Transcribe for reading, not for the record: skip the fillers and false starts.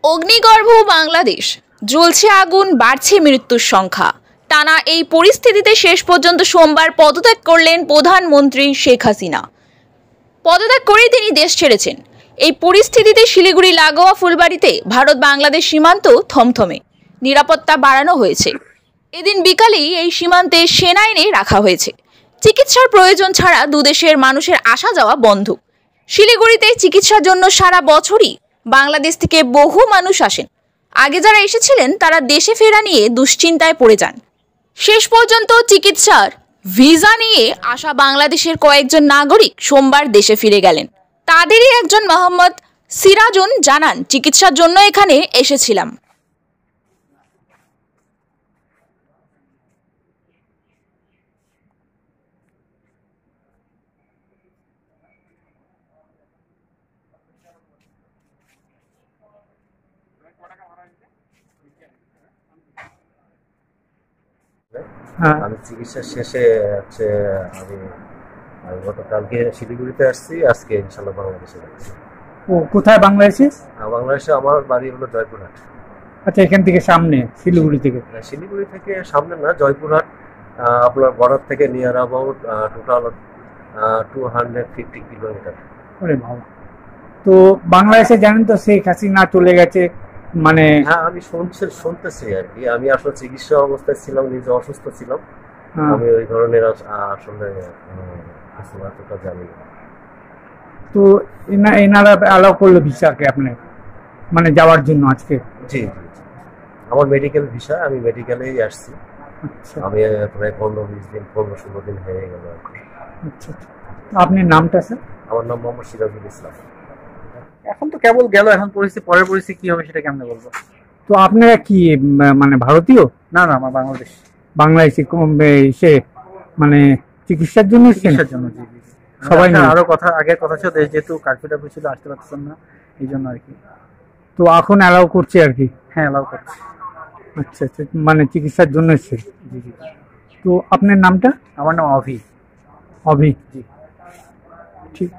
অগ্নিগর্ভ বাংলাদেশ, জ্বলছে আগুন, বাড়ছে মৃত্যুর সংখ্যা। টানা এই পরিস্থিতিতে শেষ পর্যন্ত সোমবার পদত্যাগ করলেন প্রধানমন্ত্রী শেখ হাসিনা। পদত্যাগ করেই তিনি দেশ ছেড়েছেন। এই পরিস্থিতিতে শিলিগুড়ি লাগোয়া ফুলবাড়িতে ভারত বাংলাদেশ সীমান্ত থমথমে, নিরাপত্তা বাড়ানো হয়েছে। এদিন বিকালেই এই সীমান্তে সেনা এনে রাখা হয়েছে। চিকিৎসার প্রয়োজন ছাড়া দুদেশের মানুষের আসা যাওয়া বন্ধ। শিলিগুড়িতে চিকিৎসার জন্য সারা বছরই বাংলাদেশ থেকে বহু মানুষ আসেন। আগে যারা এসেছিলেন তারা দেশে ফেরা নিয়ে দুশ্চিন্তায় পড়ে যান। শেষ পর্যন্ত চিকিৎসার ভিসা নিয়ে আসা বাংলাদেশের কয়েকজন নাগরিক সোমবার দেশে ফিরে গেলেন। তাদেরই একজন মোহাম্মদ সিরাজুন জানান, চিকিৎসার জন্য এখানে এসেছিলাম। আমি চিকিৎসা শেষে হচ্ছে আমি গতকালকে শিলিগুড়িতে আসছি, আজকে ইনশাল্লাহ বাংলাদেশে যাচ্ছি। ও কোথায় বাংলাদেশে? বাংলাদেশে আমার বাড়ি হলো জয়পুরহাট। আচ্ছা, এখান থেকে সামনে শিলিগুড়ি থেকে? শিলিগুড়ি থেকে সামনে না, জয়পুরহাট আপনার বর্ডার থেকে নিয়ার অ্যাবাউট টোটাল 250 কিলোমিটার। ওরে বাবা! তো বাংলাদেশে জানেন তো শেখ হাসিনা চলে গেছে, মানে হ্যাঁ আমি শুনতেছি আর কি। আমি আসলে চিকিৎসা অবস্থায় ছিলাম, নিজে অসুস্থ ছিলাম। আমি ওই ধরনের আসলে কিছু এতটা জানি না। তো এনারা অ্যালাউ করলো ভিসাকে আপনার, মানে যাওয়ার জন্য আজকে? জি জি জি, আমার মেডিকেল ভিসা, আমি মেডিকেলেই আসছি। আচ্ছা, আমি প্রায় 15-20 দিন 15-16 দিন হয়ে গেল আর কি। আচ্ছা। আপনার নামটা স্যার? আমার নাম মোহাম্মদ সিরাজুল ইসলাম। এখন তো কেবল গেল, এখন পরিস্থিতি, পরের পরিস্থিতি কি হবে সেটা কেমনে বলবো। তো আপনারা কি মানে ভারতীয়? না না, আমার বাংলাদেশ। বাংলাদেশি সে মানে চিকিৎসার জন্য? চিকিৎসার জন্য, জি জি। সবাই না? আরো কথা, আগের কথা ছিল যেহেতু কার্ফিউ টার্ফিউ ছিল, আসতে পারতেছেন না, এই জন্য আর কি। তো এখন অ্যালাউ করছে আর কি? হ্যাঁ, অ্যালাউ করছে। আচ্ছা আচ্ছা, মানে চিকিৎসার জন্য এসছে। জি জি। তো আপনার নামটা? আমার নাম অভি। অভি, জি। ঠিক।